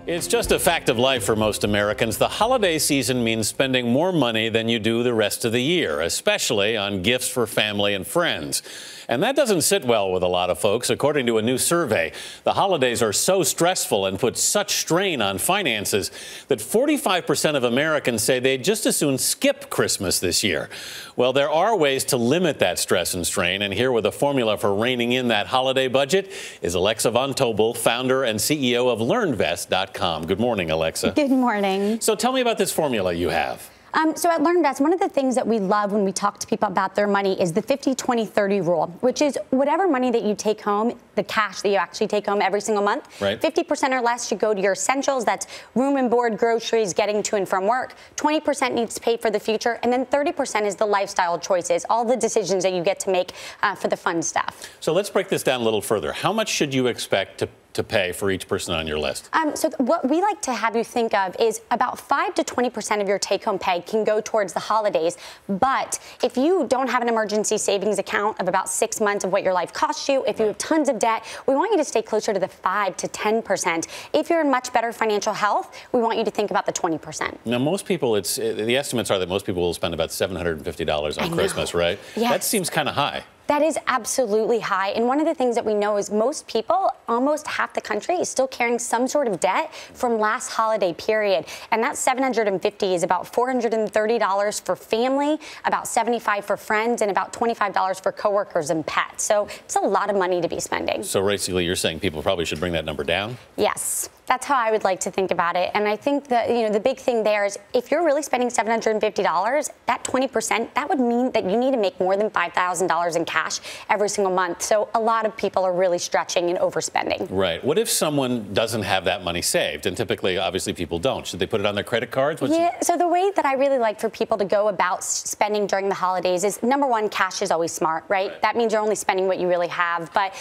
It's just a fact of life for most Americans. The holiday season means spending more money than you do the rest of the year, especially on gifts for family and friends. And that doesn't sit well with a lot of folks. According to a new survey, the holidays are so stressful and put such strain on finances that 45% of Americans say they'd just as soon skip Christmas this year. Well, there are ways to limit that stress and strain, and here with a formula for reining in that holiday budget is Alexa von Tobel, founder and CEO of LearnVest.com. Good morning, Alexa. Good morning. So tell me about this formula you have. So at LearnVest, one of the things that we love when we talk to people about their money is the 50-20-30 rule, which is whatever money that you take home, the cash that you actually take home every single month, right. 50% or less should go to your essentials. That's room and board, groceries, getting to and from work. 20% needs to pay for the future. And then 30% is the lifestyle choices, all the decisions that you get to make for the fun stuff. So let's break this down a little further. How much should you expect to pay for each person on your list? So what we like to have you think of is about 5 to 20% of your take-home pay can go towards the holidays. But if you don't have an emergency savings account of about 6 months of what your life costs you, if you have tons of debt, we want you to stay closer to the 5 to 10%. If you're in much better financial health, we want you to think about the 20%. Now, most people, the estimates are that most people will spend about $750 on Christmas, right? Yes. That seems kind of high. That is absolutely high. And one of the things that we know is most people, almost half the country, is still carrying some sort of debt from last holiday period. And that $750 is about $430 for family, about $75 for friends, and about $25 for coworkers and pets. So it's a lot of money to be spending. So basically you're saying people probably should bring that number down? Yes. That's how I would like to think about it. And I think that, the big thing there is if you're really spending $750, that 20%, that would mean that you need to make more than $5,000 in cash every single month. So a lot of people are really stretching and overspending. Right. What if someone doesn't have that money saved? And typically, obviously, people don't. Should they put it on their credit cards? So the way that I really like for people to go about spending during the holidays is, number one, cash is always smart, right? That means you're only spending what you really have. But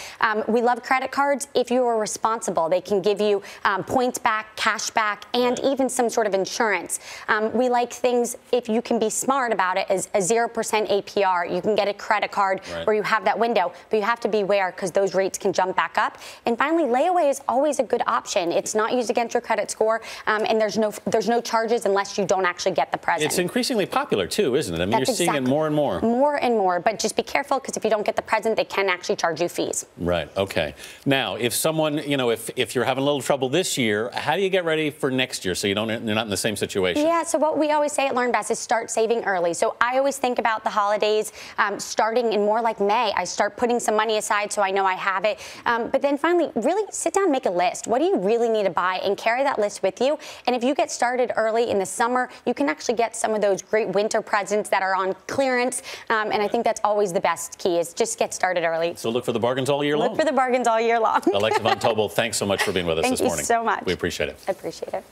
we love credit cards. If you are responsible, they can give you points back, cash back, and even some sort of insurance. We like things, if you can be smart about it, as a 0% APR. You can get a credit card where you have that window, but you have to be aware because those rates can jump back up. And finally, layaway is always a good option. It's not used against your credit score, and there's no charges unless you don't actually get the present. It's increasingly popular too, isn't it? I mean, you're seeing it more and more. More and more, but just be careful because if you don't get the present, they can actually charge you fees. Right. Okay. Now, if someone, if you're having a little trouble this year, how do you get ready for next year so you're not in the same situation? Yeah, so what we always say at LearnVest is start saving early. So I always think about the holidays starting in more like May. I start putting some money aside so I know I have it. But then finally, really sit down and make a list. What do you really need to buy? And carry that list with you. And if you get started early in the summer, you can actually get some of those great winter presents that are on clearance. And I think that's always the best key is just get started early. So look for the bargains all year long? Look for the bargains all year long. Alexa von Tobel, thanks so much for being with us this morning. Thank you so much. We appreciate it. I appreciate it.